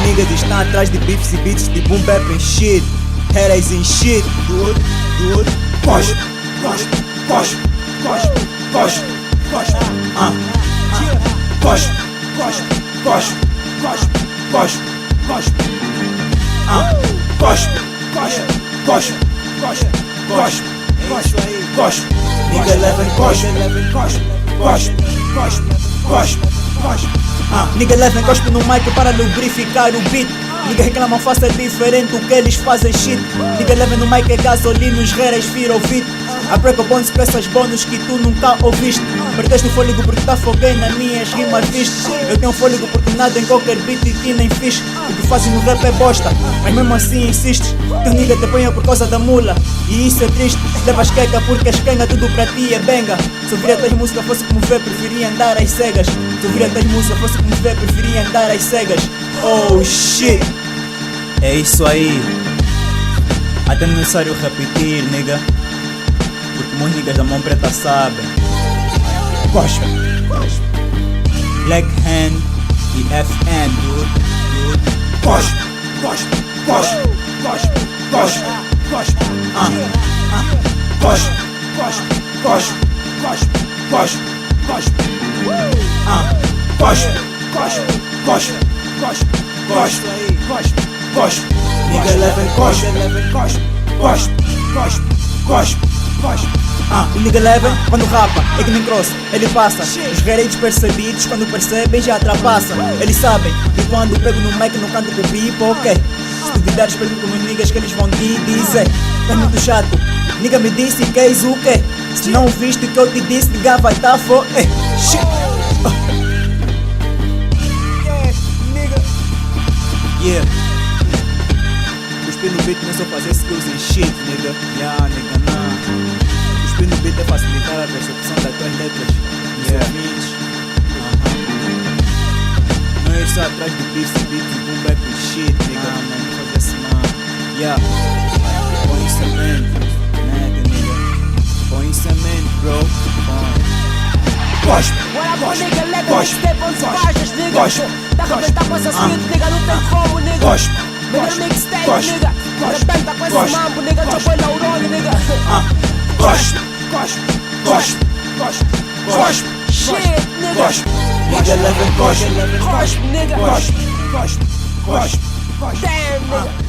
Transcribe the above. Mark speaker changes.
Speaker 1: niggas estão atrás de beefs e beats de boom bap and shit. Headaches and shit, dude. Push. Push. Push. Push. Push. Push. Push. Push. Push. Push. Push. Push. Push. Push. Push. Push. Push. Nigga 11 push. Push. Push. Push. Push. Nigga 11 cospe no mic para lubrificar o beat. Nigga reclamam faça diferente o que eles fazem shit. Nigga 11 no mic é gasolina, os reis fear of it. Apreco bônus com essas bônus que tu nunca ouviste. Perdeste o fôlego porque tá foguei nas minhas rimas viste. Eu tenho fôlego porque nada em qualquer beat e que nem fiz. O que fazes no rap é bosta, mas mesmo assim insistes. Teu nigga te apanha por causa da mula e isso é triste. Levas queca porque as quenga tudo pra ti é benga. Se ouvir a tua música fosse como ver, preferia andar às cegas. Se ouvir a tua música fosse como ver, preferia andar às cegas. Oh shit. É isso aí. Até não é necessário repetir, nigga, porque meus niggas da mão preta sabem. Gospel, Black Hand e FN, dude. Gospel, Gospel, Gospel, Gospel, Gospel, Gospel, Gospel, Gospel, Gospel, Gospel, Gospel, Gospel, Gospel, Gospel, Gospel, Gospel, Gospel. Nigga 11 gospel, gospel, gospel, gospel. O nigga 11 quando rapa é que nem cross, ele passa. Os haters percebidos quando percebem já ultrapassa. Eles sabem que quando pego no mic não canto com pipa, ok. Se duvidares pergunto com meus niggas que eles vão te dizer. É muito chato, nigga me disse que és o quê? Se não viste o que eu te disse, nigga vai tá fo. Shit. Yeah. Cuspir no beat não é só fazer skills and shit, nigga. Yeah, nigga, nah. Cuspir no beat é facilitar a percepção das tuas letras nos ouvintes. Não é só atrás de beats e boom bap and shit, nigga. Não fazer assim, não. Yeah. Conhecimento, nigga. Conhecimento, bro. Gospel, gospel,
Speaker 2: Tá arrebentar com essas beats, nigga, não tem como, nigga.
Speaker 1: Gospel,
Speaker 2: Melhor mixtape, nigga. Arrebenta com esse mambo, nigga, já foi neurônio, nigga.
Speaker 1: Gospel, gospel,
Speaker 2: Shit, nigga.
Speaker 1: gospel. Nigga 11 gospel,
Speaker 2: Gospel, nigga.
Speaker 1: gospel.
Speaker 2: Damn, nigga.